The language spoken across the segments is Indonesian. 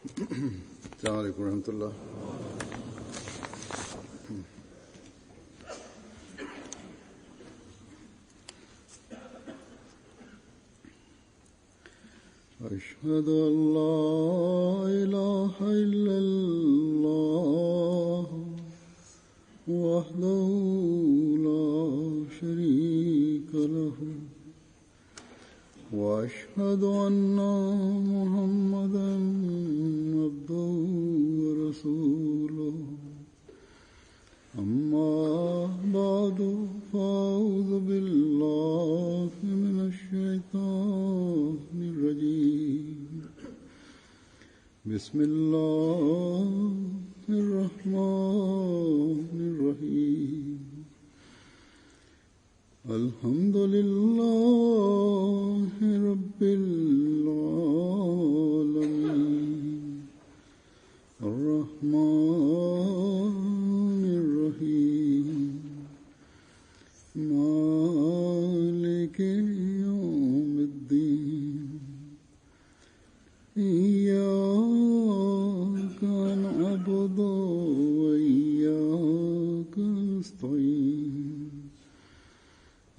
السلام عليكم ورحمة الله. أشهد أن لا إله إلا الله وحده لا شريك له وأشهد أن محمدا عبده ورسوله أما بعد فأعوذ بالله من الشيطان الرجيم بسم الله الرحمن الرحيم الحمد لله رب العالمين الرحمن الرحيم مالك يوم الدين إياك نعبد وإياك نستعين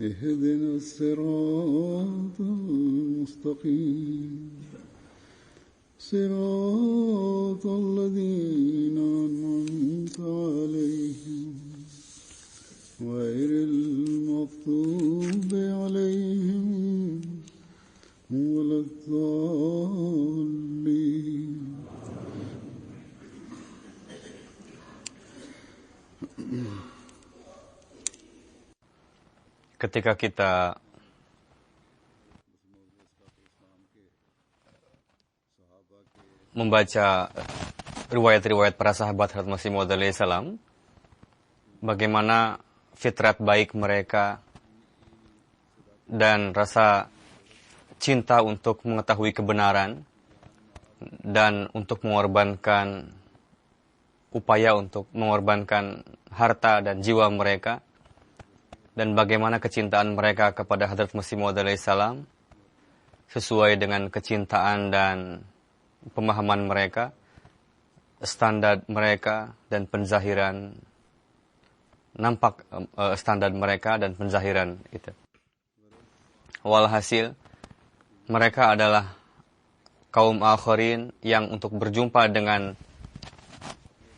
اهدنا الصراط المستقيم صراط الذين أنعمت عليهم غير المغضوب عليهم ولا الضالين. Ketika kita membaca riwayat-riwayat para sahabat Hadrat Masih Maud alaihi salam, bagaimana fitrat baik mereka dan rasa cinta untuk mengetahui kebenaran dan untuk mengorbankan upaya untuk mengorbankan harta dan jiwa mereka, dan bagaimana kecintaan mereka kepada Hadrat Masih Maud alaihi salam sesuai dengan kecintaan dan pemahaman mereka, standar mereka dan penzahiran, nampak standar mereka dan penzahiran itu. Walhasil mereka adalah kaum akhirin yang untuk berjumpa dengan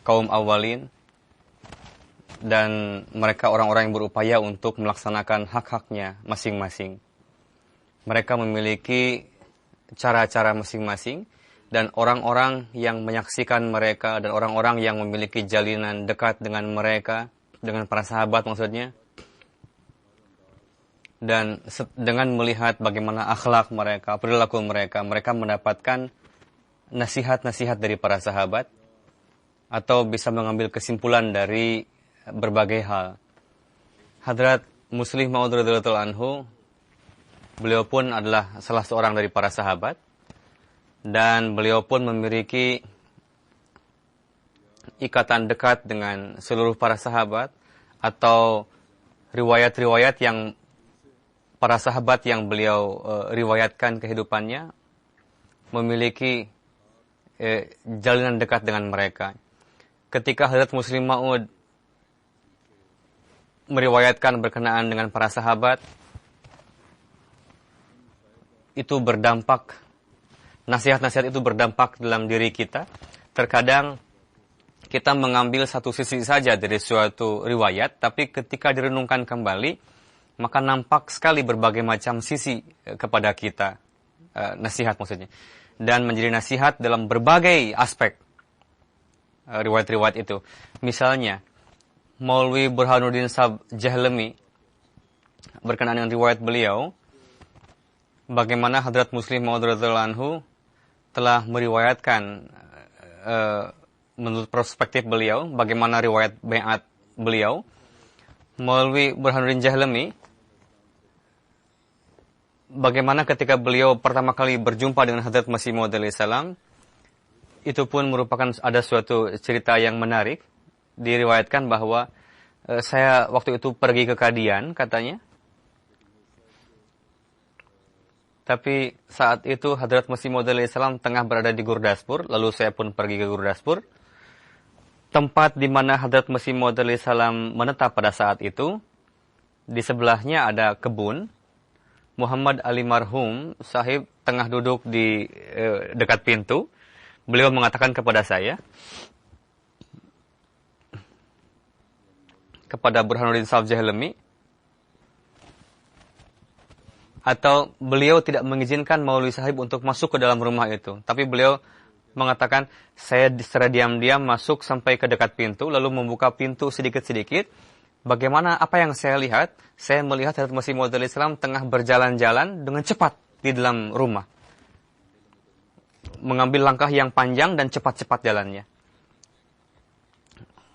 kaum awalin, dan mereka orang-orang yang berupaya untuk melaksanakan hak-haknya masing-masing. Mereka memiliki cara-cara masing-masing, dan orang-orang yang menyaksikan mereka dan orang-orang yang memiliki jalinan dekat dengan mereka, dengan para sahabat maksudnya, dan dengan melihat bagaimana akhlak mereka, perilaku mereka, mereka mendapatkan nasihat-nasihat dari para sahabat, atau bisa mengambil kesimpulan dari berbagai hal. Hadrat Muslih Maud radhiyallahu anhu, beliau pun adalah salah seorang dari para sahabat, dan beliau pun memiliki ikatan dekat dengan seluruh para sahabat, atau riwayat-riwayat yang para sahabat yang beliau riwayatkan kehidupannya memiliki jalinan dekat dengan mereka. Ketika Hadrat Muslih Maud meriwayatkan berkenaan dengan para sahabat, itu berdampak, nasihat-nasihat itu berdampak dalam diri kita. Terkadang kita mengambil satu sisi saja dari suatu riwayat, tapi ketika direnungkan kembali, maka nampak sekali berbagai macam sisi kepada kita, nasihat maksudnya, dan menjadi nasihat dalam berbagai aspek riwayat-riwayat itu. Misalnya Maulwi Burhanuddin Sahib Jahlami berkenaan dengan riwayat beliau, bagaimana Hadrat Muslih Maud radhiyallahu anhu telah meriwayatkan menurut perspektif beliau bagaimana riwayat bai'at beliau. Maulwi Burhanuddin Jahlami, bagaimana ketika beliau pertama kali berjumpa dengan Hadrat Masih Maud alaihi salam, itu pun merupakan ada suatu cerita yang menarik. Diriwayatkan bahwa saya waktu itu pergi ke Kadian, katanya, Tapi saat itu Hadrat Masih Maud alaihissalam tengah berada di Gurdaspur, lalu saya pun pergi ke Gurdaspur. Tempat di mana Hadrat Masih Maud alaihissalam menetap pada saat itu, di sebelahnya ada kebun. Muhammad Ali Marhum Sahib tengah duduk di dekat pintu. Beliau mengatakan kepada saya, kepada Burhanuddin Saab Jahlami, atau beliau tidak mengizinkan Maulwi Sahib untuk masuk ke dalam rumah itu. Tapi beliau mengatakan, saya secara diam-diam masuk sampai ke dekat pintu, lalu membuka pintu sedikit-sedikit. Bagaimana apa yang saya lihat? Saya melihat Hadrat Masih Maud alaihissalam tengah berjalan-jalan dengan cepat di dalam rumah. Mengambil langkah yang panjang dan cepat-cepat jalannya.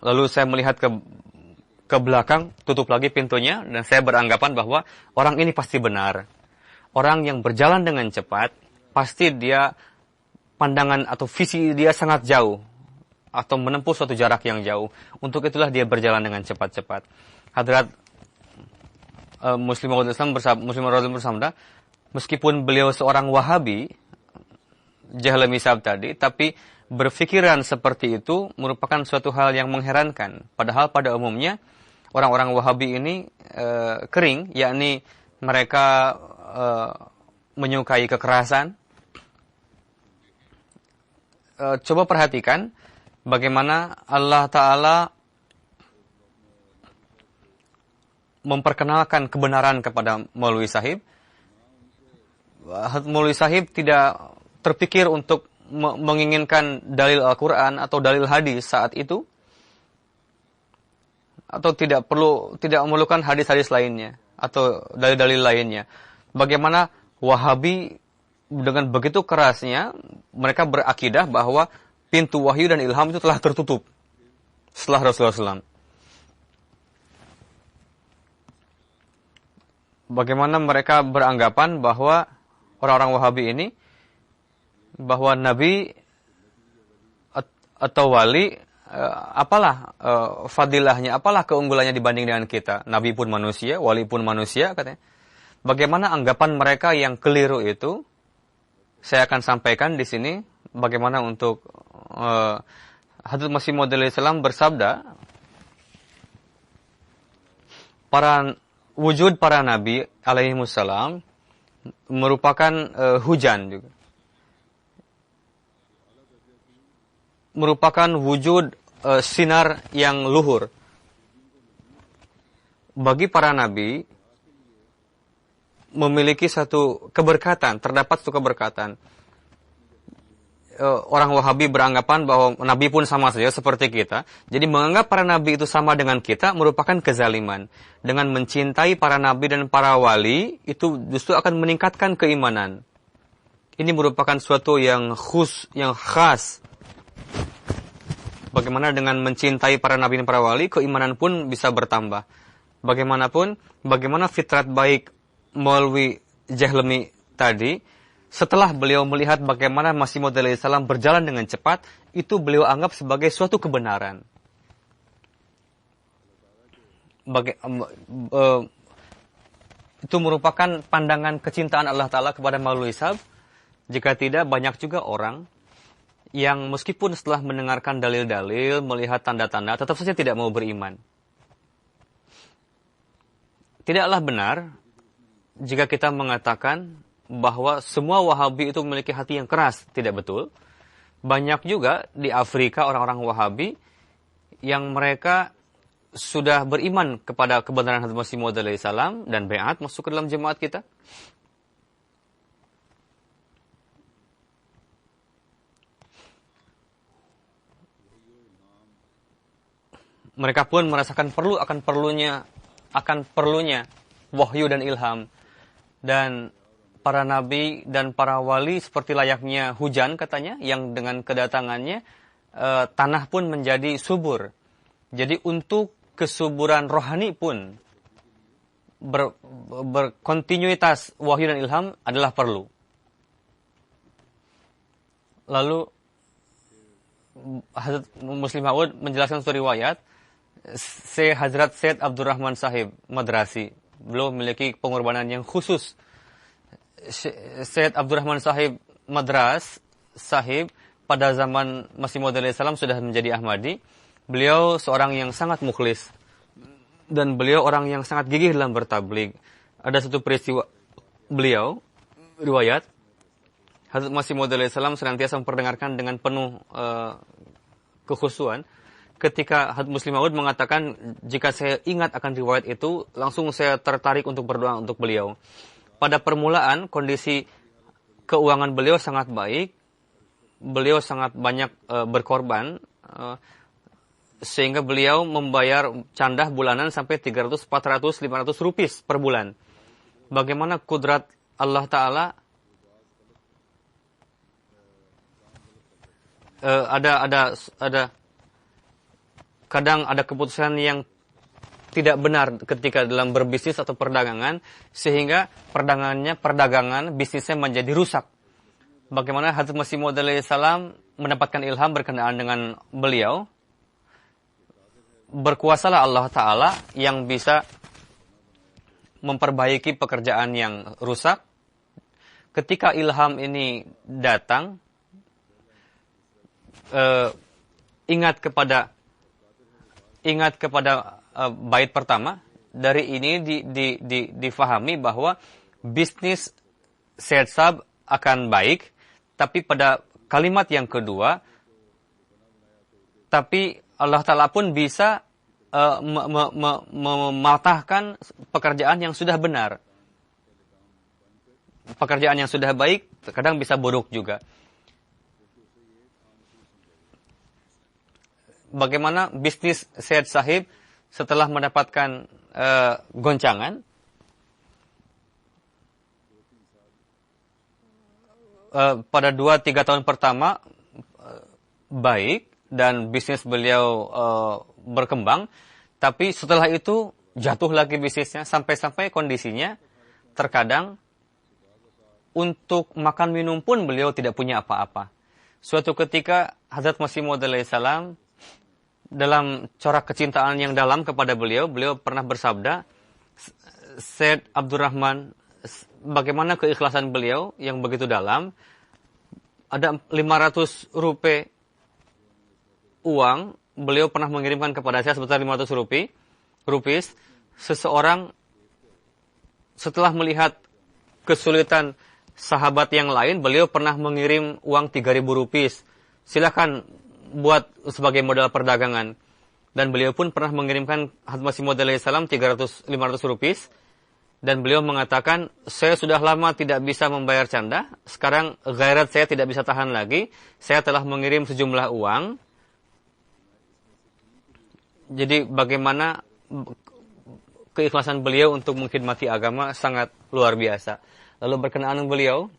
Lalu saya melihat ke belakang, tutup lagi pintunya, dan saya beranggapan bahwa orang ini pasti benar. Orang yang berjalan dengan cepat, pasti dia pandangan atau visi dia sangat jauh, atau menempuh suatu jarak yang jauh. Untuk itulah dia berjalan dengan cepat-cepat. Hadrat Muslim Maud bersabda, meskipun beliau seorang Wahabi, Jahlami Sahab tadi, tapi berpikiran seperti itu merupakan suatu hal yang mengherankan. Padahal pada umumnya orang-orang Wahabi ini kering, yakni mereka menyukai kekerasan. Coba perhatikan bagaimana Allah Ta'ala memperkenalkan kebenaran kepada Maulwi Sahib. Maulwi Sahib tidak terpikir untuk menginginkan dalil Al-Quran atau dalil hadis saat itu, atau tidak memerlukan hadis-hadis lainnya atau dalil-dalil lainnya. Bagaimana Wahabi dengan begitu kerasnya mereka berakidah bahwa pintu wahyu dan ilham itu telah tertutup setelah Rasulullah SAW. Bagaimana mereka beranggapan bahwa orang-orang Wahabi ini, bahwa Nabi atau wali, apalah fadilahnya, apalah keunggulannya dibanding dengan kita. Nabi pun manusia, wali pun manusia, katanya. Bagaimana anggapan mereka yang keliru itu, saya akan sampaikan di sini. Bagaimana untuk Hadrat Masih Maud alaihissalam bersabda, wujud para nabi alaihimussalam merupakan hujan juga. Merupakan wujud sinar yang luhur. Bagi para nabi memiliki satu keberkatan, terdapat satu keberkatan. Orang Wahabi beranggapan bahwa nabi pun sama saja seperti kita. Jadi menganggap para nabi itu sama dengan kita merupakan kezaliman. Dengan mencintai para nabi dan para wali, itu justru akan meningkatkan keimanan. Ini merupakan suatu yang khas. Bagaimana dengan mencintai para nabi dan para wali, keimanan pun bisa bertambah. Bagaimanapun, bagaimana fitrat baik Maulwi Jahlami tadi, setelah beliau melihat bagaimana Masih Maud alaihissalam berjalan dengan cepat, itu beliau anggap sebagai suatu kebenaran. Itu merupakan pandangan kecintaan Allah Ta'ala kepada Maulwi Sahib. Jika tidak, banyak juga orang yang meskipun setelah mendengarkan dalil-dalil, melihat tanda-tanda, tetap saja tidak mau beriman. Tidaklah benar jika kita mengatakan bahwa semua Wahabi itu memiliki hati yang keras. Tidak betul. Banyak juga di Afrika orang-orang Wahabi yang mereka sudah beriman kepada kebenaran Hadrat Masih Maud alaihissalam dan bai'at masuk ke dalam jemaat kita. Mereka pun merasakan akan perlunya wahyu dan ilham. Dan para nabi dan para wali seperti layaknya hujan katanya, yang dengan kedatangannya tanah pun menjadi subur. Jadi untuk kesuburan rohani pun berkontinuitas wahyu dan ilham adalah perlu. Lalu Hazrat Muslim Maud menjelaskan suatu riwayat, Hazrat Syed Abdurrahman Sahib Madrasi, beliau memiliki pengorbanan yang khusus Syed Abdurrahman Sahib Madras Sahib pada zaman Masih Maud alaihissalam sudah menjadi Ahmadi. Beliau seorang yang sangat mukhlis dan beliau orang yang sangat gigih dalam bertabligh. Ada satu peristiwa beliau riwayat Hazrat Masih Maud alaihissalam senantiasa memperdengarkan dengan penuh kekhusyuan. Ketika Hazrat Muslim Maud mengatakan, jika saya ingat akan riwayat itu, langsung saya tertarik untuk berdoa untuk beliau. Pada permulaan, kondisi keuangan beliau sangat baik. Beliau sangat banyak berkorban, sehingga beliau membayar candah bulanan sampai 300, 400, 500 rupiah per bulan. Bagaimana kudrat Allah Ta'ala, kadang ada keputusan yang tidak benar ketika dalam berbisnis atau perdagangan, sehingga perdagangan bisnisnya menjadi rusak. Bagaimana Hazrat Masih Maud alaihissalam mendapatkan ilham berkenaan dengan beliau, berkuasalah Allah Ta'ala yang bisa memperbaiki pekerjaan yang rusak. Ketika ilham ini datang, ingat kepada bait pertama. Dari ini difahami bahwa bisnis Syed Sahib akan baik, tapi pada kalimat yang kedua, tapi Allah Ta'ala pun bisa mematahkan pekerjaan yang sudah benar. Pekerjaan yang sudah baik kadang bisa buruk juga. Bagaimana bisnis Syed Sahib setelah mendapatkan goncangan, pada 2-3 tahun pertama baik dan bisnis beliau berkembang, tapi setelah itu jatuh lagi bisnisnya, sampai-sampai kondisinya terkadang untuk makan minum pun beliau tidak punya apa-apa. Suatu ketika Hazrat Masih Maud alaihissalam dalam corak kecintaan yang dalam kepada beliau pernah bersabda, Syed Abdurrahman, bagaimana keikhlasan beliau yang begitu dalam, ada 500 rupiah uang, beliau pernah mengirimkan kepada saya sebesar 500 rupiah. Seseorang setelah melihat kesulitan sahabat yang lain, beliau pernah mengirim uang 3.000 rupiah. Silakan buat sebagai modal perdagangan. Dan beliau pun pernah mengirimkan Hazrat Masih Maud alaihissalam 500 rupiah. Dan beliau mengatakan, saya sudah lama tidak bisa membayar canda. Sekarang ghairat saya tidak bisa tahan lagi. Saya telah mengirim sejumlah uang. Jadi bagaimana keikhlasan beliau untuk mengkhidmati agama sangat luar biasa. Lalu berkenaan beliau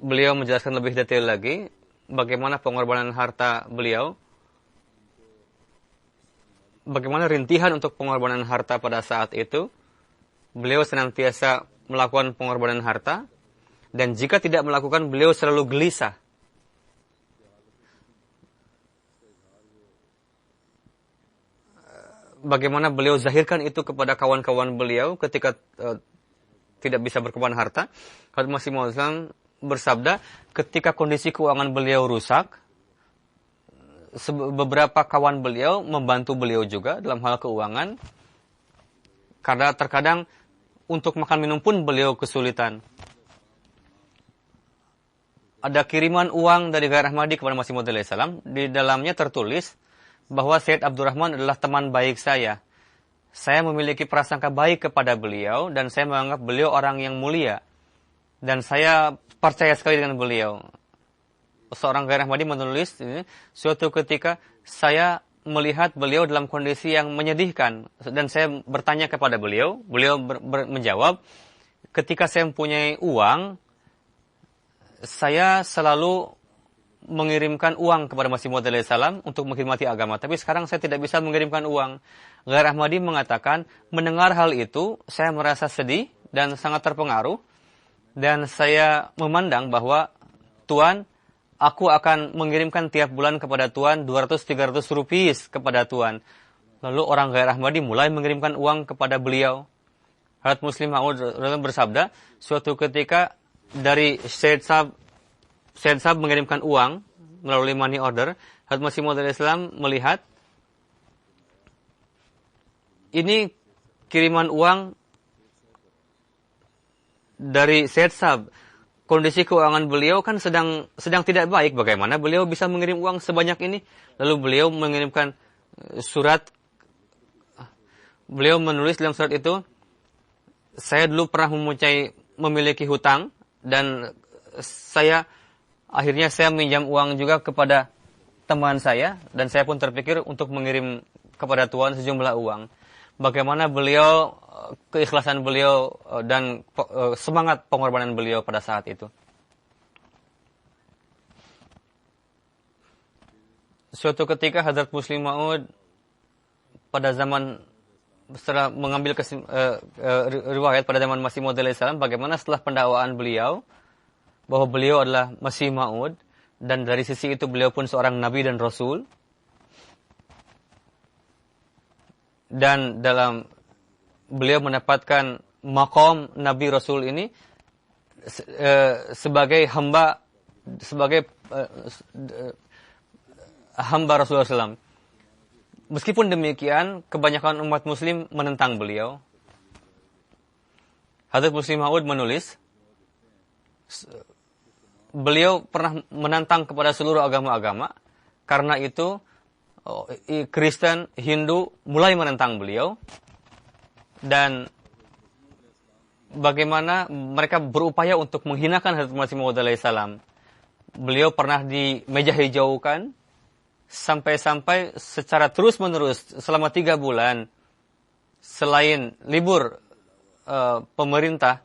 menjelaskan lebih detail lagi bagaimana pengorbanan harta beliau, bagaimana rintihan untuk pengorbanan harta pada saat itu. Beliau senantiasa melakukan pengorbanan harta, dan jika tidak melakukan, beliau selalu gelisah. Bagaimana beliau zahirkan itu kepada kawan-kawan beliau ketika tidak bisa berkorban harta. Hazrat Masih Maud bersabda, ketika kondisi keuangan beliau rusak, beberapa kawan beliau membantu beliau juga dalam hal keuangan, karena terkadang untuk makan minum pun beliau kesulitan. Ada kiriman uang dari Ghair Ahmadi kepada Masih Maud alaihissalam, di dalamnya tertulis bahwa Syed Abdurrahman adalah teman baik saya. Saya memiliki prasangka baik kepada beliau, dan saya menganggap beliau orang yang mulia. Dan saya percaya sekali dengan beliau. Seorang Ghair Ahmadi menulis, suatu ketika saya melihat beliau dalam kondisi yang menyedihkan. Dan saya bertanya kepada beliau menjawab, ketika saya mempunyai uang, saya selalu mengirimkan uang kepada Masih Maud alaihissalam untuk mengkhidmati agama. Tapi sekarang saya tidak bisa mengirimkan uang. Ghair Ahmadi mengatakan, mendengar hal itu, saya merasa sedih dan sangat terpengaruh. Dan saya memandang bahwa Tuan, aku akan mengirimkan tiap bulan kepada Tuan 200-300 rupiah kepada Tuan. Lalu orang Ghair Ahmadi mulai mengirimkan uang kepada beliau. Hadrat Muslim Maud bersabda, suatu ketika dari Syed Sahab mengirimkan uang melalui money order. Hadrat Masih Maud Islam melihat ini kiriman uang dari Syed Sahab. Kondisi keuangan beliau kan sedang tidak baik. Bagaimana beliau bisa mengirim uang sebanyak ini? Lalu beliau mengirimkan surat. Beliau menulis dalam surat itu, saya dulu pernah memiliki hutang dan akhirnya saya minjam uang juga kepada teman saya dan saya pun terpikir untuk mengirim kepada Tuhan sejumlah uang. Bagaimana beliau, keikhlasan beliau dan semangat pengorbanan beliau pada saat itu. Suatu ketika Hadrat Muslim Maud pada zaman setelah mengambil riwayat pada zaman Masih Maud alaihissalam, bagaimana setelah pendakwaan beliau bahwa beliau adalah Masih Maud dan dari sisi itu beliau pun seorang nabi dan rasul. Dan dalam beliau mendapatkan maqam Nabi Rasul ini sebagai hamba Rasulullah SAW. Meskipun demikian, kebanyakan umat Muslim menentang beliau. Hadrat Muslim Maud menulis, beliau pernah menantang kepada seluruh agama-agama. Karena itu Kristen, Hindu mulai menentang beliau dan bagaimana mereka berupaya untuk menghinakan Hadrat Masih Maud alaihissalam. Beliau pernah di meja hijaukan sampai-sampai secara terus-menerus selama 3 bulan selain libur pemerintah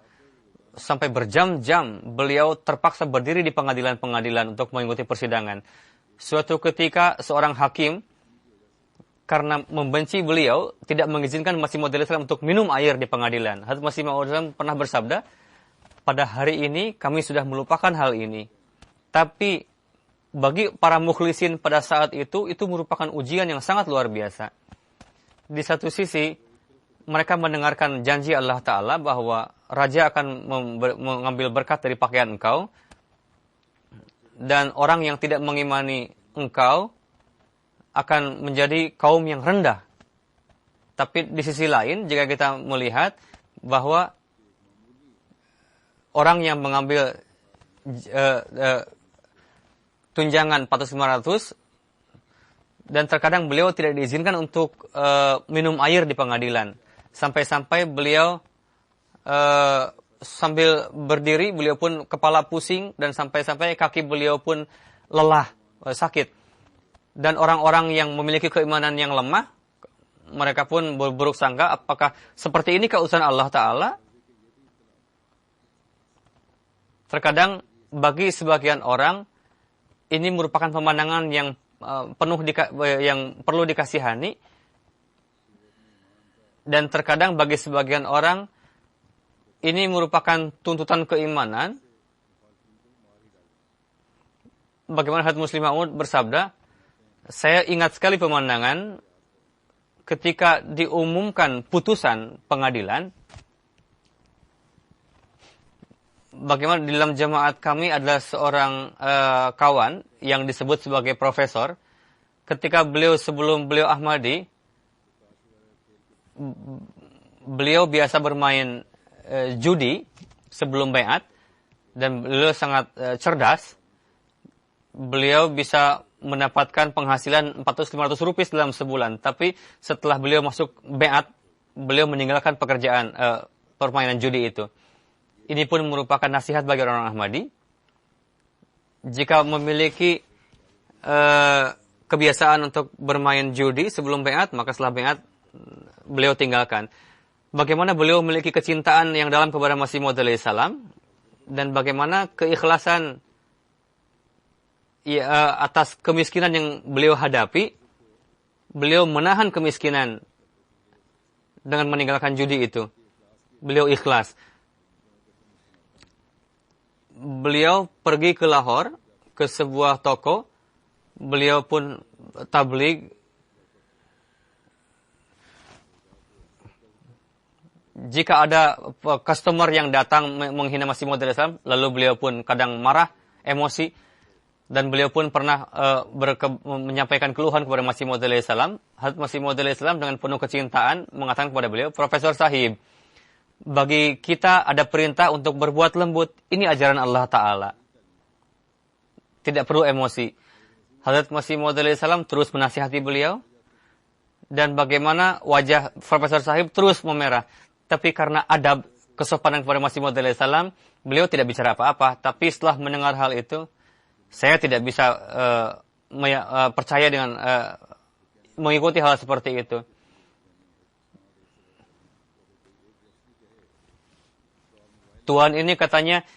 sampai berjam-jam beliau terpaksa berdiri di pengadilan-pengadilan untuk mengikuti persidangan. Suatu ketika seorang hakim karena membenci beliau, tidak mengizinkan Masih Maud alaihissalam untuk minum air di pengadilan. Hadrat Masih Maud alaihissalam pernah bersabda, pada hari ini kami sudah melupakan hal ini. Tapi bagi para mukhlisin pada saat itu merupakan ujian yang sangat luar biasa. Di satu sisi, mereka mendengarkan janji Allah Ta'ala bahwa Raja akan mengambil berkat dari pakaian engkau, dan orang yang tidak mengimani engkau akan menjadi kaum yang rendah. Tapi di sisi lain, jika kita melihat bahwa orang yang mengambil tunjangan 400-500 dan terkadang beliau tidak diizinkan untuk minum air di pengadilan. Sampai-sampai beliau sambil berdiri, beliau pun kepala pusing dan sampai-sampai kaki beliau pun lelah, sakit. Dan orang-orang yang memiliki keimanan yang lemah, mereka pun berburuk sangka, apakah seperti ini keutusan Allah Ta'ala? Terkadang bagi sebagian orang, ini merupakan pemandangan yang yang perlu dikasihani. Dan terkadang bagi sebagian orang, ini merupakan tuntutan keimanan. Bagaimana Hadrat Muslim Maud bersabda, saya ingat sekali pemandangan ketika diumumkan putusan pengadilan. Bagaimana di dalam jamaat kami adalah seorang kawan yang disebut sebagai profesor. Ketika sebelum beliau Ahmadi, beliau biasa bermain judi sebelum baiat dan beliau sangat cerdas. Beliau bisa mendapatkan penghasilan 400-500 rupiah dalam sebulan. Tapi setelah beliau masuk baiat, beliau meninggalkan pekerjaan permainan judi itu. Ini pun merupakan nasihat bagi orang Ahmadi. Jika memiliki kebiasaan untuk bermain judi sebelum baiat, maka setelah baiat beliau tinggalkan. Bagaimana beliau memiliki kecintaan yang dalam kepada Masih Maud alaihissalam dan bagaimana keikhlasan atas kemiskinan yang beliau hadapi, beliau menahan kemiskinan dengan meninggalkan judi itu. Beliau ikhlas. Beliau pergi ke Lahore, ke sebuah toko. Beliau pun tabligh. jika ada customer yang datang menghina Masih Maud Islam, lalu beliau pun kadang marah, emosi, dan beliau pun pernah menyampaikan keluhan kepada Masih Maud Islam. Hazrat Masih Maud Islam dengan penuh kecintaan mengatakan kepada beliau, Profesor Sahib, bagi kita ada perintah untuk berbuat lembut. Ini ajaran Allah Ta'ala. Tidak perlu emosi. Hazrat Masih Maud Islam terus menasihati beliau. Dan bagaimana wajah Profesor Sahib terus memerah. Tapi karena adab kesopanan kepada Masih Maud Islam, beliau tidak bicara apa-apa. Tapi setelah mendengar hal itu, saya tidak bisa percaya dengan mengikuti hal seperti itu. Tuhan ini katanya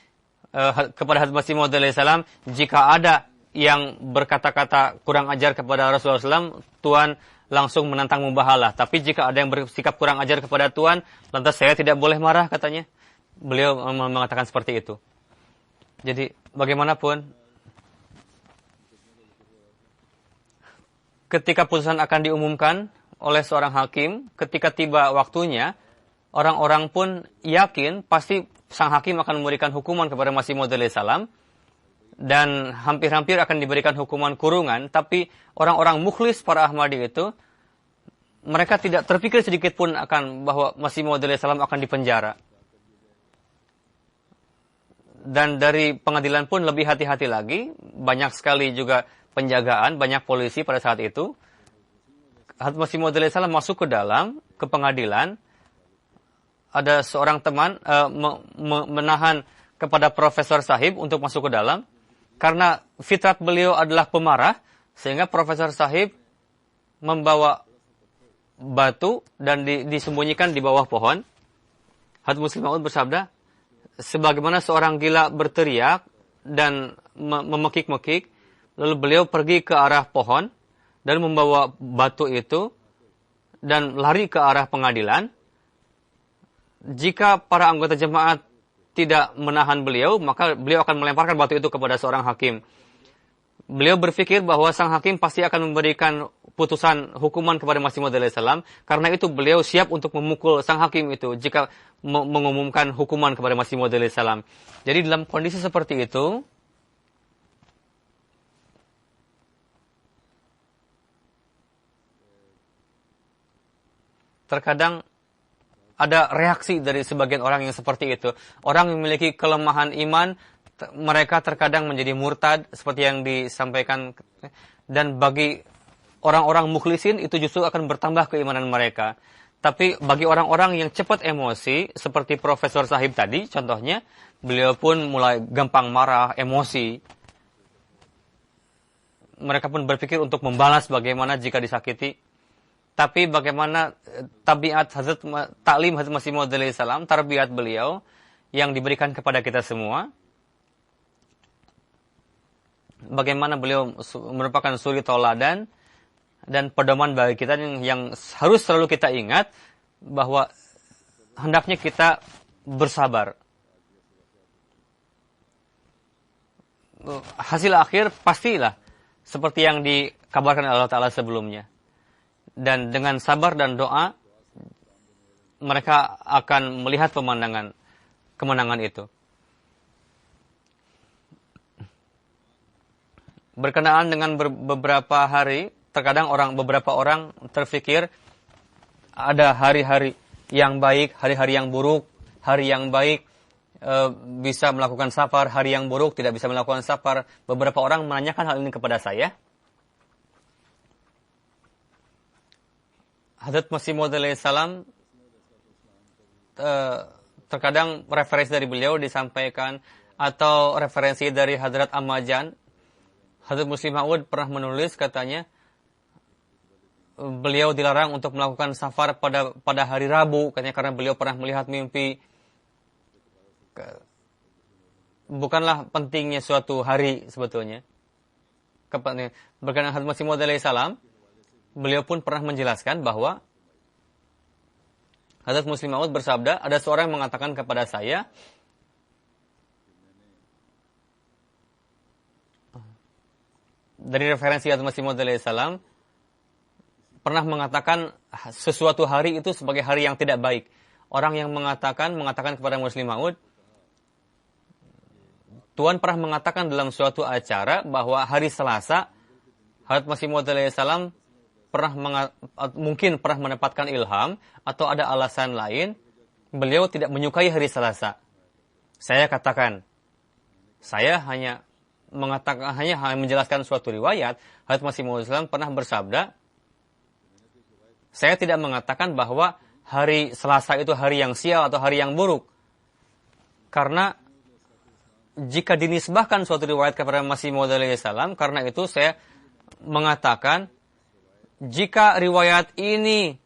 kepada Hazrat Masih Maud Islam, jika ada yang berkata-kata kurang ajar kepada Rasulullah SAW, Tuhan langsung menantang mubahalah. Tapi jika ada yang bersikap kurang ajar kepada Tuhan, lantas saya tidak boleh marah katanya. Beliau mengatakan seperti itu. Jadi bagaimanapun, ketika putusan akan diumumkan oleh seorang hakim, ketika tiba waktunya, orang-orang pun yakin pasti sang hakim akan memberikan hukuman kepada Masih Maud Islam, dan hampir-hampir akan diberikan hukuman kurungan. Tapi orang-orang mukhlis para Ahmadi itu, mereka tidak terpikir sedikit pun akan bahwa Masih Maud Islam akan dipenjara. Dan dari pengadilan pun lebih hati-hati lagi, banyak sekali juga penjagaan, banyak polisi pada saat itu. Hazrat Masih Maud Islam masuk ke dalam, ke pengadilan. Ada seorang teman menahan kepada Profesor Sahib untuk masuk ke dalam. Karena fitrat beliau adalah pemarah, sehingga Profesor Sahib membawa batu dan disembunyikan di bawah pohon. Hazrat Muslim Maud bersabda, sebagaimana seorang gila berteriak dan memekik-mekik, lalu beliau pergi ke arah pohon dan membawa batu itu dan lari ke arah pengadilan. Jika para anggota jemaat tidak menahan beliau, maka beliau akan melemparkan batu itu kepada seorang hakim. Beliau berpikir bahwa sang hakim pasti akan memberikan putusan hukuman kepada Masih Maud Islam. Karena itu beliau siap untuk memukul sang hakim itu jika mengumumkan hukuman kepada Masih Maud Islam. Jadi dalam kondisi seperti itu, terkadang ada reaksi dari sebagian orang yang seperti itu. Orang yang memiliki kelemahan iman, mereka terkadang menjadi murtad, seperti yang disampaikan. Dan bagi orang-orang mukhlisin, itu justru akan bertambah keimanan mereka. Tapi bagi orang-orang yang cepat emosi, seperti Profesor Sahib tadi, contohnya, beliau pun mulai gampang marah, emosi. Mereka pun berpikir untuk membalas bagaimana jika disakiti. Tapi bagaimana tabiat taklim Hazrat Masih Maud Islam, tarbiyat beliau yang diberikan kepada kita semua. Bagaimana beliau merupakan suri tauladan dan pedoman bagi kita yang harus selalu kita ingat bahwa hendaknya kita bersabar. Hasil akhir pastilah seperti yang dikabarkan Allah Ta'ala sebelumnya. Dan dengan sabar dan doa, mereka akan melihat kemenangan itu. Berkenaan dengan beberapa hari, terkadang beberapa orang terfikir ada hari-hari yang baik, hari-hari yang buruk. Hari yang baik bisa melakukan safar, hari yang buruk tidak bisa melakukan safar. Beberapa orang menanyakan hal ini kepada saya. Hazrat Masih Maud Islam, terkadang referensi dari beliau disampaikan, atau referensi dari Hadrat Ammajan. Hazrat Muslim Maud pernah menulis, katanya, beliau dilarang untuk melakukan safar pada hari Rabu, katanya, karena beliau pernah melihat mimpi. Bukanlah pentingnya suatu hari sebetulnya. Berkenaan Hazrat Masih Maud Islam, beliau pun pernah menjelaskan bahwa Hazrat Muslim Maud bersabda, ada seorang yang mengatakan kepada saya, dari referensi Hazrat Masih Maud Islam, pernah mengatakan sesuatu hari itu sebagai hari yang tidak baik. orang yang mengatakan kepada Muslim Maud, Tuhan pernah mengatakan dalam suatu acara bahwa hari Selasa Hazrat Masih Maud alaihissalam mungkin pernah mendapatkan ilham atau ada alasan lain beliau tidak menyukai hari Selasa. Saya katakan, saya hanya menjelaskan suatu riwayat. Hazrat Masih Maud alaihissalam pernah bersabda, saya tidak mengatakan bahwa hari Selasa itu hari yang sial atau hari yang buruk. Karena jika dinisbahkan suatu riwayat kepada Masih Maud alaihissalam, karena itu saya mengatakan, jika riwayat ini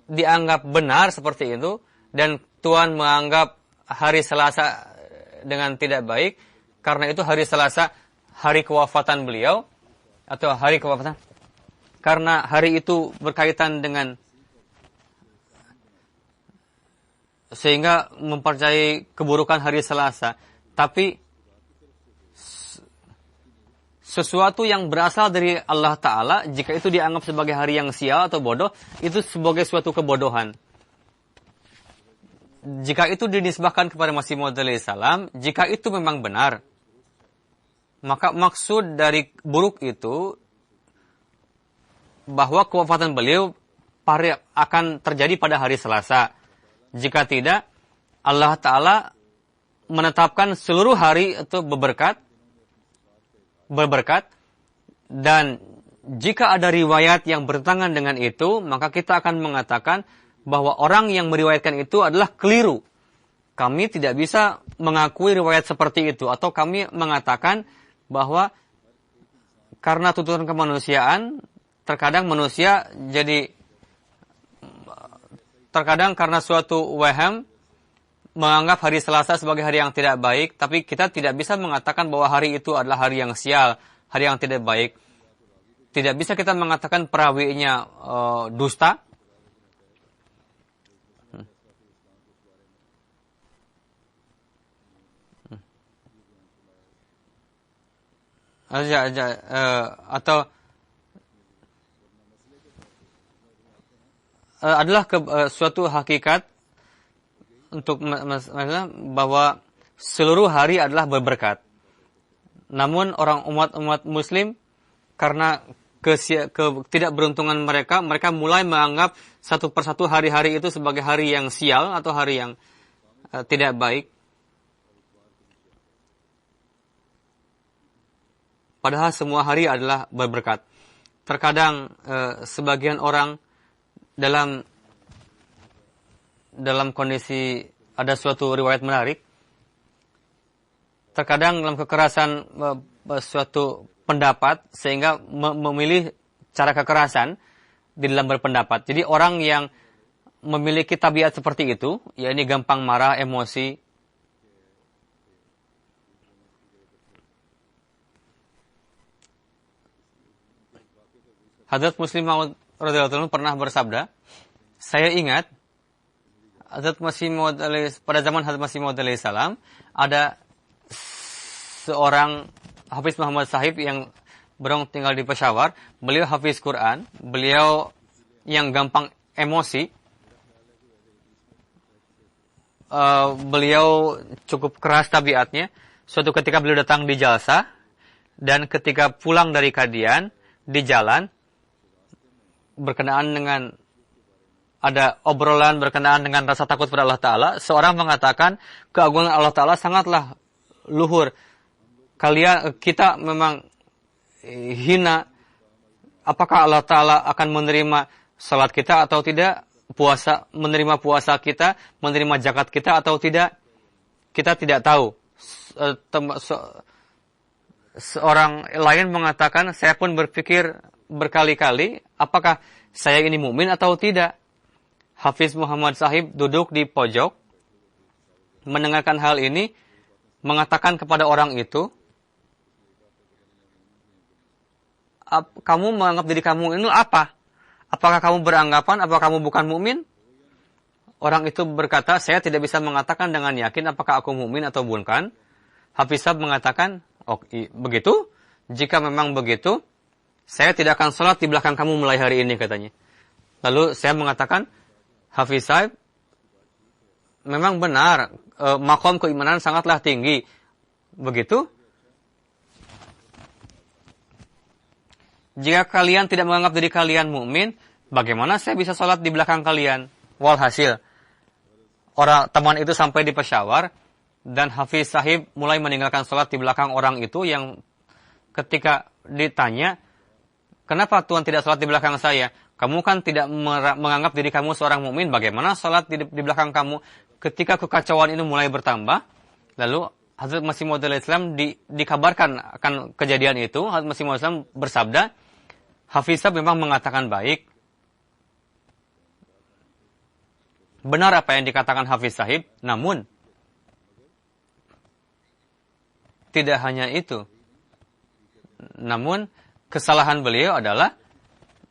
dianggap benar seperti itu, dan Tuhan menganggap hari Selasa dengan tidak baik, karena itu hari Selasa hari kewafatan beliau, atau hari kewafatan, karena hari itu berkaitan dengan, sehingga mempercayai keburukan hari Selasa. Tapi sesuatu yang berasal dari Allah Ta'ala, jika itu dianggap sebagai hari yang sial atau bodoh, itu sebagai suatu kebodohan. Jika itu dinisbahkan kepada Masih Maud alaihissalam, jika itu memang benar, maka maksud dari buruk itu bahwa kewafatan beliau akan terjadi pada hari Selasa. Jika tidak, Allah Ta'ala menetapkan seluruh hari itu berberkat, dan jika ada riwayat yang bertentangan dengan itu, maka kita akan mengatakan bahwa orang yang meriwayatkan itu adalah keliru. Kami tidak bisa mengakui riwayat seperti itu, atau kami mengatakan bahwa karena tuntutan kemanusiaan, terkadang manusia jadi, terkadang karena suatu waham menganggap hari Selasa sebagai hari yang tidak baik, tapi kita tidak bisa mengatakan bahwa hari itu adalah hari yang sial, hari yang tidak baik. Tidak bisa kita mengatakan perawinya dusta. Atau adalah suatu hakikat untuk bahwa seluruh hari adalah berberkat. Namun orang umat Muslim, karena ketidakberuntungan mereka mulai menganggap satu persatu hari-hari itu sebagai hari yang sial atau hari yang tidak baik. Padahal semua hari adalah berberkat. Terkadang sebagian orang dalam kondisi, ada suatu riwayat menarik, terkadang dalam kekerasan suatu pendapat, sehingga memilih cara kekerasan di dalam berpendapat. Jadi orang yang memiliki tabiat seperti itu, yakni gampang marah, emosi, Hazrat Muslim Maud radhiyallahu anhu pernah bersabda, saya ingat pada zaman Hazrat Masih Maud alaihissalam, ada seorang Hafiz Muhammad Sahib yang tinggal di Peshawar. Beliau hafiz Quran, beliau yang gampang emosi, beliau cukup keras tabiatnya. Suatu ketika beliau datang di jalsa, dan ketika pulang dari kajian di jalan, berkenaan dengan ada obrolan berkenaan dengan rasa takut pada Allah Ta'ala, seorang mengatakan keagungan Allah Ta'ala sangatlah luhur. Kita memang hina. Apakah Allah Ta'ala akan menerima salat kita atau tidak? Menerima puasa kita, menerima zakat kita atau tidak? Kita tidak tahu. Seorang lain mengatakan, saya pun berpikir berkali-kali, apakah saya ini mukmin atau tidak? Hafiz Muhammad Sahib duduk di pojok, mendengarkan hal ini, mengatakan kepada orang itu, kamu menganggap diri kamu ini apa? Apakah kamu beranggapan, apakah kamu bukan mukmin? Orang itu berkata, saya tidak bisa mengatakan dengan yakin apakah aku mukmin atau bukan. Hafiz Sahib mengatakan, begitu? Jika memang begitu, saya tidak akan sholat di belakang kamu mulai hari ini, katanya. Lalu saya mengatakan, Hafiz Sahib, memang benar, makom keimanan sangatlah tinggi. Begitu? Jika kalian tidak menganggap diri kalian mukmin, bagaimana saya bisa sholat di belakang kalian? Walhasil, orang teman itu sampai di Peshawar, dan Hafiz Sahib mulai meninggalkan sholat di belakang orang itu yang ketika ditanya, kenapa Tuhan tidak sholat di belakang saya? Kamu kan tidak menganggap diri kamu seorang mukmin, bagaimana sholat di belakang kamu? Ketika kekacauan ini mulai bertambah, lalu Hazrat Masih Maud Islam dikabarkan akan kejadian itu. Hazrat Masih Maud Islam bersabda, Hafiz Sahib memang mengatakan baik. Benar apa yang dikatakan Hafiz Sahib, namun tidak hanya itu. Namun kesalahan beliau adalah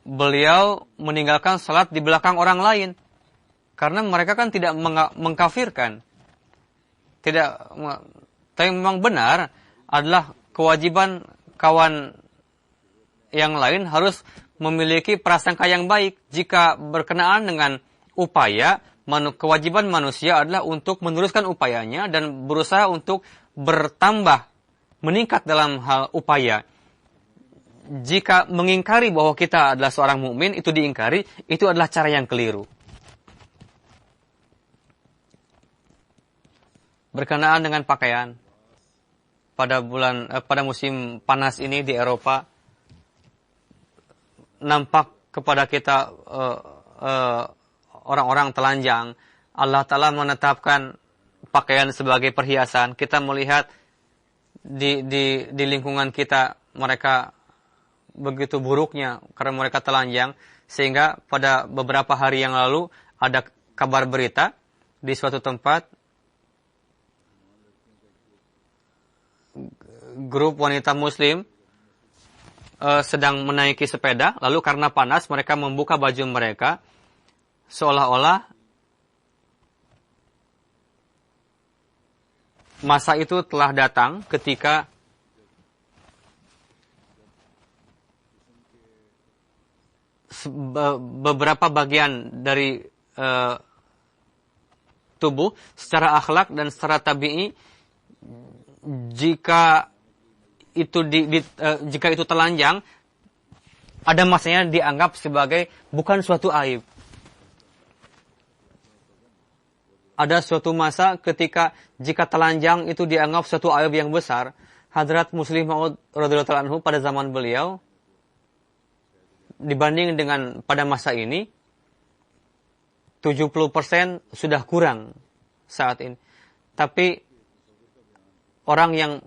beliau meninggalkan salat di belakang orang lain. Karena mereka kan tidak mengkafirkan. Tidak, tapi memang benar adalah kewajiban kawan yang lain harus memiliki prasangka yang baik. Jika berkenaan dengan upaya, kewajiban manusia adalah untuk meneruskan upayanya dan berusaha untuk bertambah, meningkat dalam hal upaya. Jika mengingkari bahwa kita adalah seorang mukmin, itu diingkari, itu adalah cara yang keliru. Berkenaan dengan pakaian, pada musim panas ini di Eropa, nampak kepada kita orang-orang telanjang. Allah Ta'ala menetapkan pakaian sebagai perhiasan. Kita melihat di lingkungan kita mereka begitu buruknya karena mereka telanjang, sehingga pada beberapa hari yang lalu ada kabar berita di suatu tempat grup wanita muslim sedang menaiki sepeda, lalu karena panas mereka membuka baju mereka seolah-olah masa itu telah datang ketika beberapa bagian dari tubuh secara akhlak dan secara tabi'i, jika itu telanjang, ada masanya dianggap sebagai bukan suatu aib. Ada suatu masa ketika jika telanjang itu dianggap suatu aib yang besar. Hadrat Muslim Maud radhiyallahu anhu pada zaman beliau, dibanding dengan pada masa ini, 70% sudah kurang saat ini. Tapi orang yang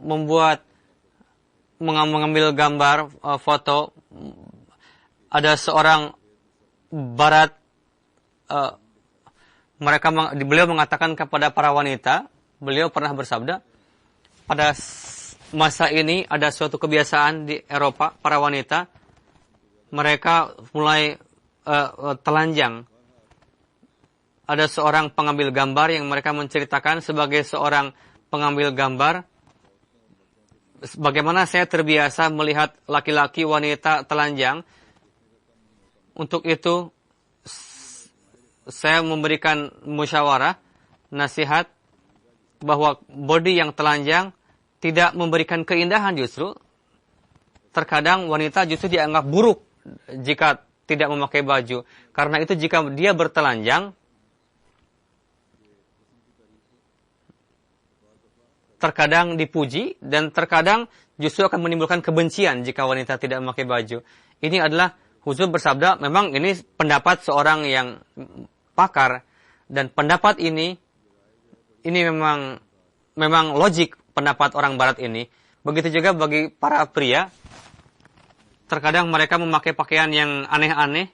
mengambil gambar, foto, ada seorang barat, beliau mengatakan kepada para wanita, beliau pernah bersabda, pada masa ini ada suatu kebiasaan di Eropa, para wanita, mereka mulai telanjang. Ada seorang pengambil gambar yang mereka menceritakan sebagai seorang pengambil gambar, bagaimana saya terbiasa melihat laki-laki wanita telanjang. Untuk itu saya memberikan musyawarah, nasihat, bahwa body yang telanjang tidak memberikan keindahan justru. Terkadang wanita justru dianggap buruk jika tidak memakai baju. Karena itu jika dia bertelanjang, terkadang dipuji dan terkadang justru akan menimbulkan kebencian jika wanita tidak memakai baju. Ini adalah Huzur bersabda, memang ini pendapat seorang yang pakar, dan pendapat ini memang logik pendapat orang barat ini. Begitu juga bagi para pria, terkadang mereka memakai pakaian yang aneh-aneh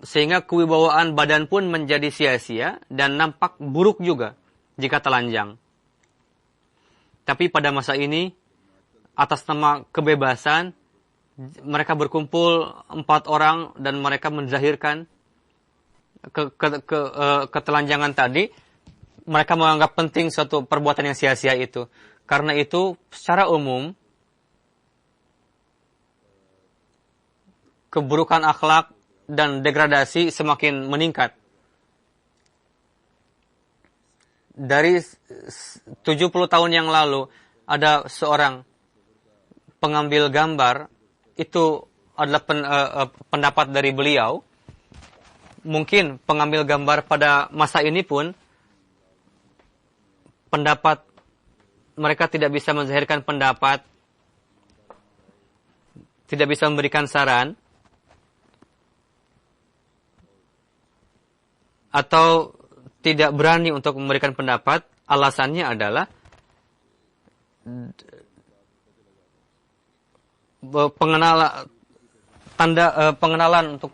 sehingga kewibawaan badan pun menjadi sia-sia dan nampak buruk juga jika telanjang. Tapi pada masa ini, atas nama kebebasan, mereka berkumpul 4 orang dan mereka menzahirkan ketelanjangan tadi. Mereka menganggap penting suatu perbuatan yang sia-sia itu. Karena itu, secara umum, keburukan akhlak dan degradasi semakin meningkat. dari 70 tahun yang lalu ada seorang pengambil gambar, itu adalah pendapat dari beliau. Mungkin pengambil gambar pada masa ini pun pendapat mereka tidak bisa menzahirkan pendapat, tidak bisa memberikan saran, atau tidak berani untuk memberikan pendapat. Alasannya adalah pengenalan untuk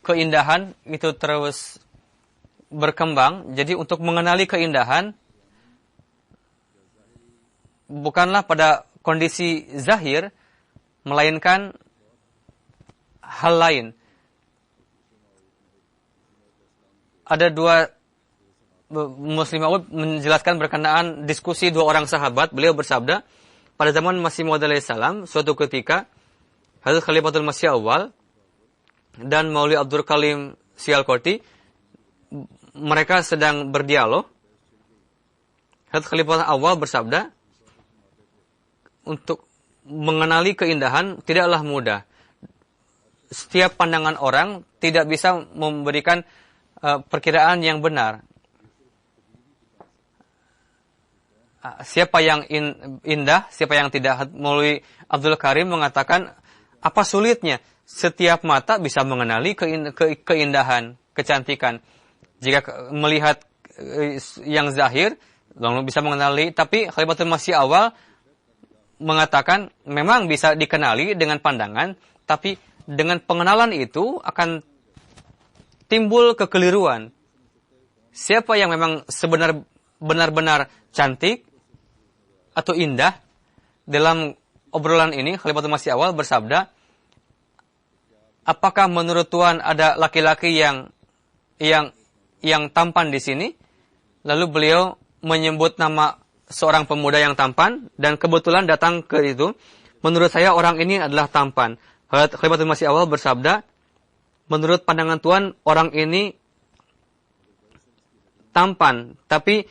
keindahan itu terus berkembang. Jadi untuk mengenali keindahan bukanlah pada kondisi zahir, melainkan hal lain. Ada dua Muslim Maud menjelaskan berkenaan diskusi dua orang sahabat. Beliau bersabda, pada zaman Masih Maud alaihissalam, suatu ketika Hazrat Khalifatul Masih Awal dan Maulwi Abdul Kalim Sialkoti, mereka sedang berdialog. Hazrat Khalifatul Awal bersabda, untuk mengenali keindahan tidaklah mudah. Setiap pandangan orang tidak bisa memberikan perkiraan yang benar. Siapa yang indah, siapa yang tidak. Maulwi Abdul Karim mengatakan, apa sulitnya? Setiap mata bisa mengenali keindahan, kecantikan. Jika melihat yang zahir, lalu bisa mengenali. Tapi Khalifatul Masih Awal mengatakan, memang bisa dikenali dengan pandangan, tapi dengan pengenalan itu akan timbul kekeliruan. Siapa yang memang benar-benar cantik atau indah? Dalam obrolan ini Khalifatul Masih Awal bersabda, apakah menurut Tuhan ada laki-laki yang tampan di sini? Lalu beliau menyebut nama seorang pemuda yang tampan, dan kebetulan datang ke itu. Menurut saya orang ini adalah tampan. Khalifatul Masih Awal bersabda, menurut pandangan Tuhan orang ini tampan, tapi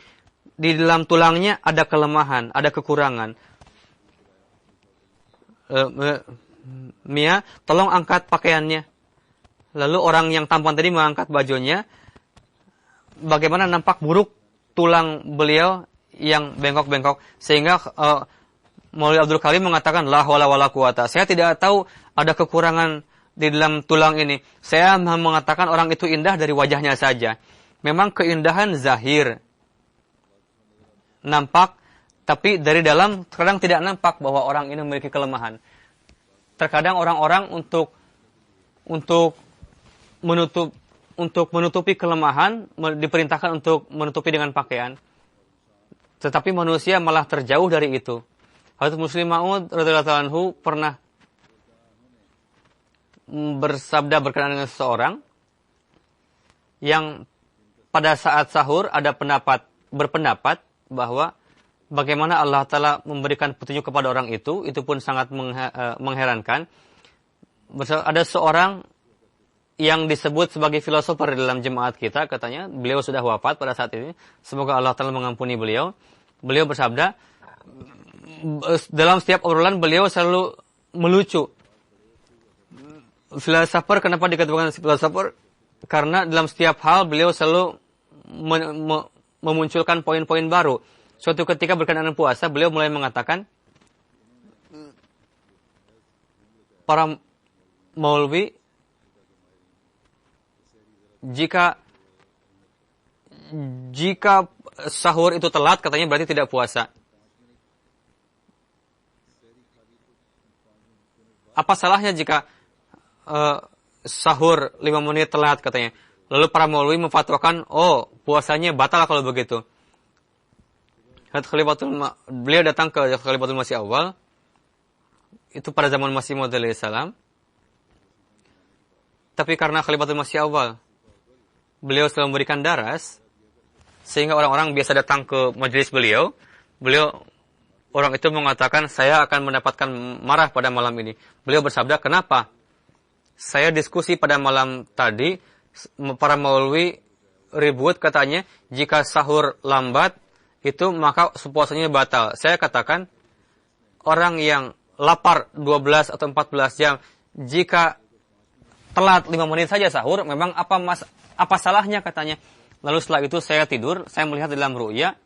di dalam tulangnya ada kelemahan, ada kekurangan. Mia, tolong angkat pakaiannya. Lalu orang yang tampan tadi mengangkat bajunya. Bagaimana nampak buruk tulang beliau yang bengkok-bengkok. Sehingga Maulwi Abdul Karim mengatakan, la hawla wala quwata. Saya tidak tahu ada kekurangan di dalam tulang ini. Saya mengatakan orang itu indah dari wajahnya saja. Memang keindahan zahir nampak, tapi dari dalam terkadang tidak nampak bahwa orang ini memiliki kelemahan. Terkadang orang-orang untuk menutupi kelemahan diperintahkan untuk menutupi dengan pakaian. Tetapi manusia malah terjauh dari itu. Hazrat Muslim Maud radhiyallahu anhu pernah bersabda berkenaan dengan seseorang yang pada saat sahur ada berpendapat bahwa bagaimana Allah Ta'ala memberikan petunjuk kepada orang itu pun sangat mengherankan. Ada seorang yang disebut sebagai filosofer dalam jemaat kita, katanya beliau sudah wafat pada saat ini, semoga Allah Ta'ala mengampuni beliau. Beliau bersabda, dalam setiap obrolan beliau selalu melucu. Filosofer, kenapa dikatakan filosofer? Karena dalam setiap hal beliau selalu memunculkan poin-poin baru. Suatu ketika berkenaan puasa, beliau mulai mengatakan, para maulwi, jika sahur itu telat, katanya berarti tidak puasa. Apa salahnya jika sahur 5 menit telat, katanya. Lalu para maulwi memfatwakan, oh puasanya batal kalau begitu. Beliau datang ke Khalifatul Masih Awal, itu pada zaman Masih Maud alaihissalam. Tapi karena Khalifatul Masih Awal, beliau selalu memberikan daras, sehingga orang-orang biasa datang ke majelis beliau. Orang itu mengatakan, saya akan mendapatkan marah pada malam ini. Beliau bersabda, kenapa? Saya diskusi pada malam tadi, para maulwi ribut katanya, jika sahur lambat itu maka puasanya batal. Saya katakan orang yang lapar 12 atau 14 jam, jika telat 5 menit saja sahur, memang apa salahnya katanya. Lalu setelah itu saya tidur, saya melihat dalam ru'ya,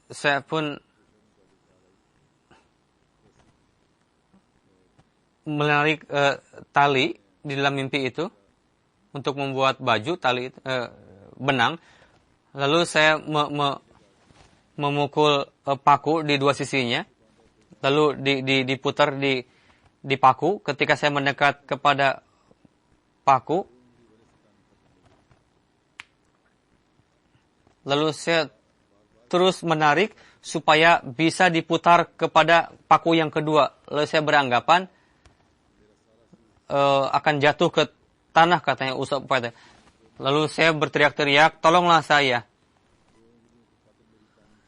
saya pun menarik tali di dalam mimpi itu untuk membuat baju, tali benang. Lalu saya memukul paku di dua sisinya, lalu diputar di paku. Ketika saya mendekat kepada paku, lalu saya terus menarik supaya bisa diputar kepada paku yang kedua. Lalu saya beranggapan akan jatuh ke tanah katanya Ustaz. Lalu saya berteriak-teriak, tolonglah saya.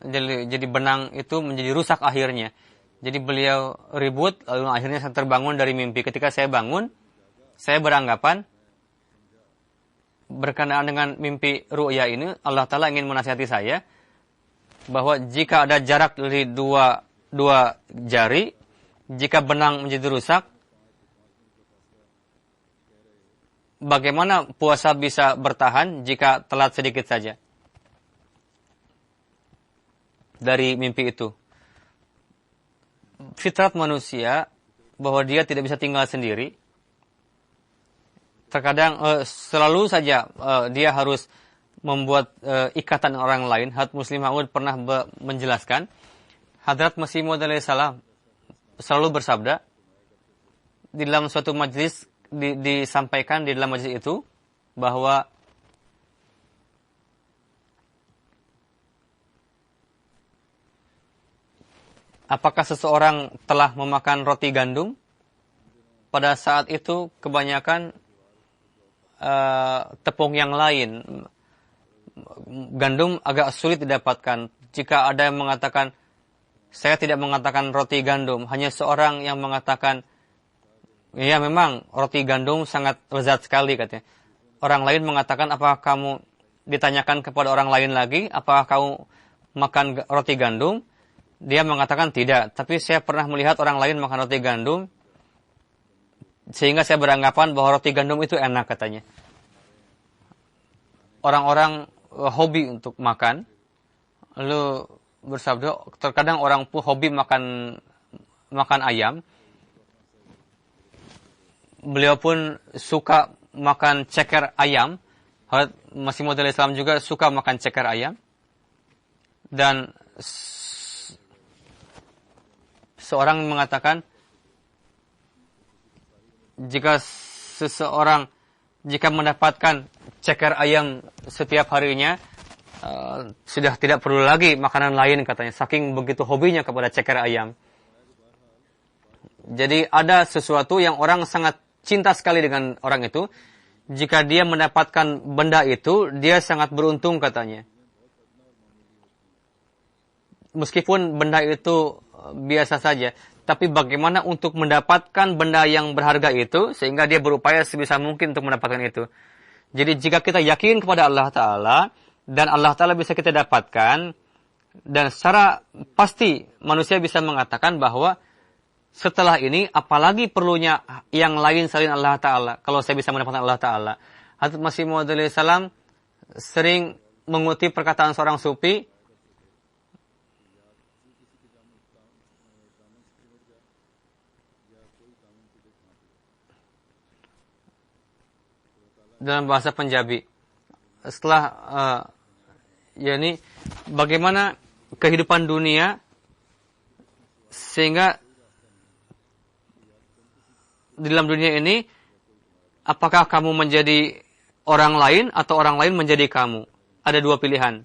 Jadi benang itu menjadi rusak akhirnya. Jadi beliau ribut, lalu akhirnya saya terbangun dari mimpi. Ketika saya bangun, saya beranggapan berkenaan dengan mimpi ru'ya ini, Allah Ta'ala ingin menasihati saya bahwa jika ada jarak dari dua jari, jika benang menjadi rusak, bagaimana puasa bisa bertahan jika telat sedikit saja dari mimpi itu. Fitrat manusia bahwa dia tidak bisa tinggal sendiri. Terkadang selalu saja dia harus membuat ikatan orang lain. Hadrat Muslim Maud pernah menjelaskan, Hadrat Masih Maud alaihi salam selalu bersabda di dalam suatu majlis, disampaikan di dalam majlis itu bahwa apakah seseorang telah memakan roti gandum? Pada saat itu kebanyakan tepung yang lain. Gandum agak sulit didapatkan. Jika ada yang mengatakan, saya tidak mengatakan roti gandum, hanya seorang yang mengatakan, ya memang roti gandum sangat lezat sekali katanya. Orang lain mengatakan, apakah kamu, ditanyakan kepada orang lain lagi, apakah kamu makan roti gandum? Dia mengatakan tidak, tapi saya pernah melihat orang lain makan roti gandum, sehingga saya beranggapan bahwa roti gandum itu enak katanya. Orang-orang hobi untuk makan, lalu bersabda, terkadang orang pun hobi makan ayam. Beliau pun suka makan ceker ayam. Hadrat Masih Maud alaihi salam juga suka makan ceker ayam. Dan seorang mengatakan, jika mendapatkan ceker ayam setiap harinya, sudah tidak perlu lagi makanan lain katanya. Saking begitu hobinya kepada ceker ayam. Jadi ada sesuatu yang orang sangat cinta sekali dengan orang itu. Jika dia mendapatkan benda itu, dia sangat beruntung katanya. Meskipun benda itu biasa saja, tapi bagaimana untuk mendapatkan benda yang berharga itu, sehingga dia berupaya sebisa mungkin untuk mendapatkan itu. Jadi jika kita yakin kepada Allah Ta'ala, dan Allah Ta'ala bisa kita dapatkan, dan secara pasti manusia bisa mengatakan bahwa setelah ini, apalagi perlunya yang lain selain Allah Ta'ala, kalau saya bisa mendapatkan Allah Ta'ala. Hadrat Masih Maud alaihi salam sering mengutip perkataan seorang sufi, dalam bahasa Punjabi. Setelah yakni bagaimana kehidupan dunia sehingga di dalam dunia ini apakah kamu menjadi orang lain atau orang lain menjadi kamu? Ada dua pilihan.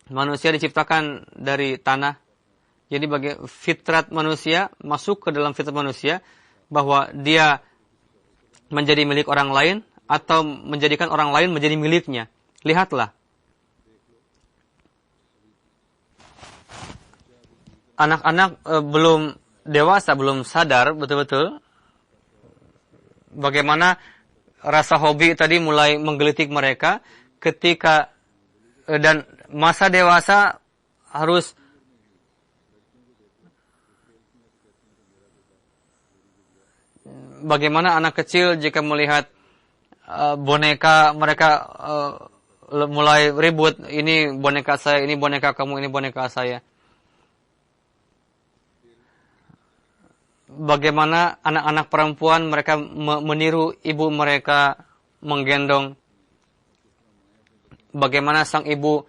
Manusia diciptakan dari tanah. Jadi bagi fitrat manusia, masuk ke dalam fitrat manusia bahwa dia menjadi milik orang lain atau menjadikan orang lain menjadi miliknya. Lihatlah. Anak-anak belum dewasa, belum sadar betul-betul bagaimana rasa hobi tadi mulai menggelitik mereka ketika dan masa dewasa harus bagaimana anak kecil jika melihat boneka mereka mulai ribut, ini boneka saya, ini boneka kamu, ini boneka saya. Bagaimana anak-anak perempuan mereka meniru ibu mereka menggendong. Bagaimana sang ibu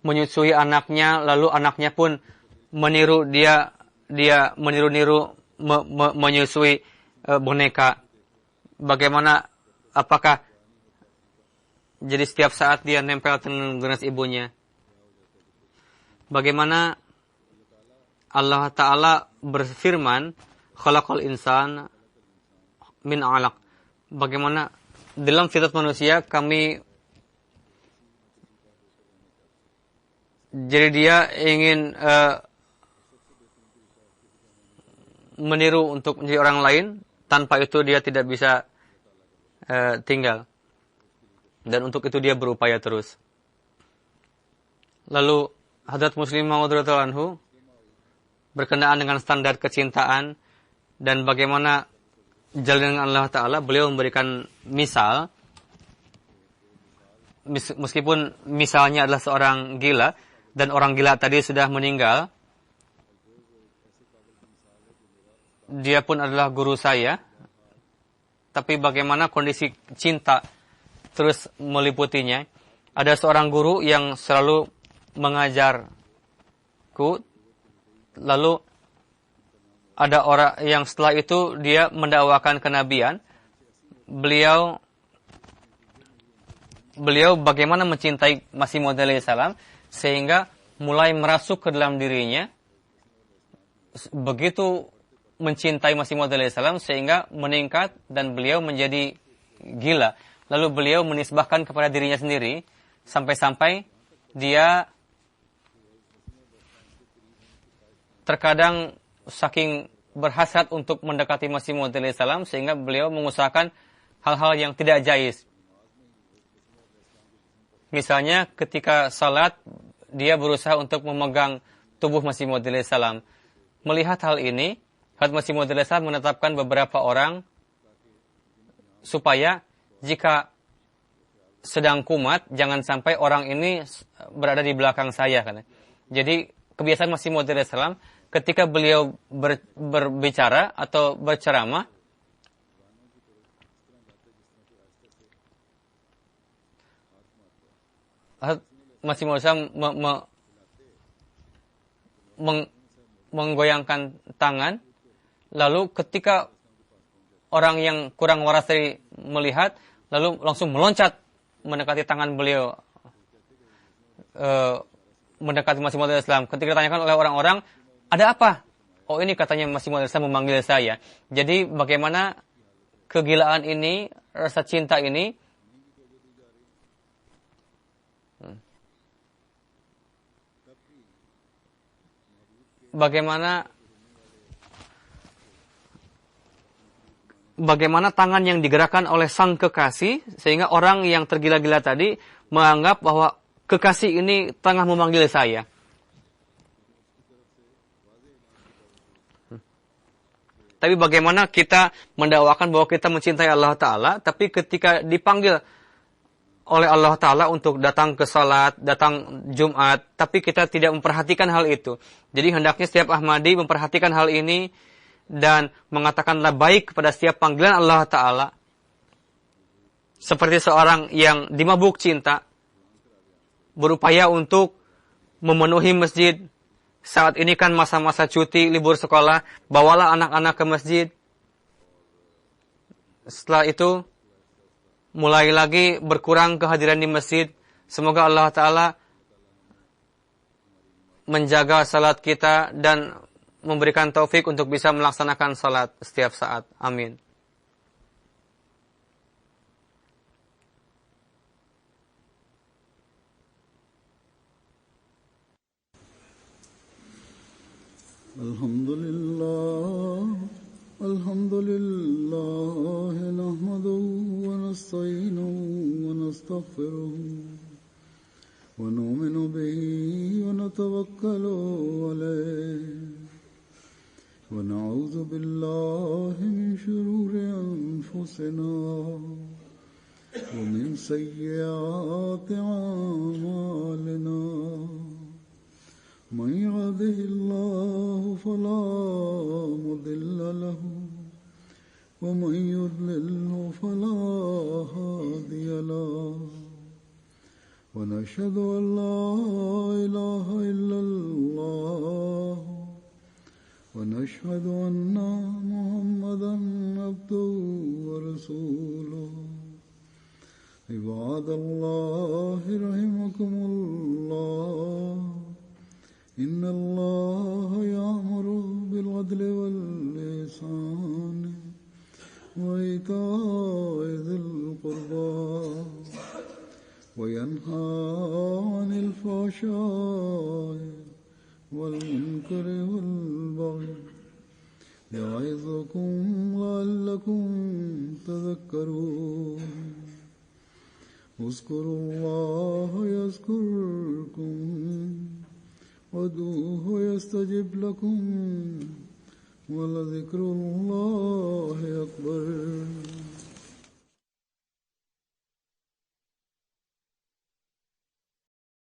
menyusui anaknya, lalu anaknya pun meniru dia meniru-niru menyusui boneka. Bagaimana, apakah jadi setiap saat dia nempel dengan ibunya. Bagaimana Allah Ta'ala berfirman, khalaqal insan min 'alaq. Bagaimana dalam fitrat manusia kami, jadi dia ingin meniru untuk menjadi orang lain, tanpa itu dia tidak bisa tinggal. Dan untuk itu dia berupaya terus. Lalu Hadrat Muslim Maud radhiyallahu anhu berkenaan dengan standar kecintaan dan bagaimana jalan dengan Allah Ta'ala, beliau memberikan misal, meskipun misalnya adalah seorang gila, dan orang gila tadi sudah meninggal, dia pun adalah guru saya, tapi bagaimana kondisi cinta terus meliputinya. Ada seorang guru yang selalu mengajarku, lalu ada orang yang setelah itu dia mendakwakan kenabian. Beliau bagaimana mencintai Masih Maud alaihi salam sehingga mulai merasuk ke dalam dirinya. Begitu mencintai Masih Maud alaihi salam sehingga meningkat dan beliau menjadi gila. Lalu beliau menisbahkan kepada dirinya sendiri sampai-sampai dia terkadang saking berhasrat untuk mendekati Masih Maud alaihi salam sehingga beliau mengusahakan hal-hal yang tidak jaiz. Misalnya ketika salat dia berusaha untuk memegang tubuh Masih Maud alaihi salam. Melihat hal ini, Hadrat Masih Maud alaihi salam menetapkan beberapa orang supaya jika sedang kumat jangan sampai orang ini berada di belakang saya kan. Jadi kebiasaan Masih Maud alaihi salam ketika beliau berbicara atau berceramah, Masih Maud alaihi salam menggoyangkan tangan, lalu ketika orang yang kurang waras tadi melihat, lalu langsung meloncat mendekati tangan beliau, mendekati Masih Maud alaihi salam. Ketika ditanyakan oleh orang-orang, ada apa? Oh, ini katanya Masih Maud alaihi salam memanggil saya. Jadi bagaimana kegilaan ini, rasa cinta ini bagaimana tangan yang digerakkan oleh sang kekasih sehingga orang yang tergila-gila tadi menganggap bahwa kekasih ini tengah memanggil saya. Tapi bagaimana kita mendakwakan bahwa kita mencintai Allah Ta'ala, tapi ketika dipanggil oleh Allah Ta'ala untuk datang ke salat, datang Jumat, tapi kita tidak memperhatikan hal itu. Jadi hendaknya setiap Ahmadi memperhatikan hal ini dan mengatakanlah baik kepada setiap panggilan Allah Ta'ala. Seperti seorang yang dimabuk cinta, berupaya untuk memenuhi masjid. Saat ini kan masa-masa cuti, libur sekolah, bawalah anak-anak ke masjid. Setelah itu, mulai lagi berkurang kehadiran di masjid. Semoga Allah Ta'ala menjaga salat kita dan memberikan taufik untuk bisa melaksanakan salat setiap saat. Amin. Alhamdulillah, alhamdulillah, ونستغفره ونؤمن به ونتوكل عليه ونعوذ بالله من شرور أنفسنا ومن سيئات أعمالنا من يهده الله فلا مضل له ومن يضلل فلا هادي له ونشهد أن لا إله إلا الله ونشهد أن محمدا عبده ورسوله عباد الله رحمكم الله إن الله يأمر بالعدل والإحسان وإيتاء ذي القربى وينهى عن الفحشاء والمنكر والبغي يعظكم لعلكم تذكرون اذكروا الله يذكركم وادعوه يستجب لكم ولذكر الله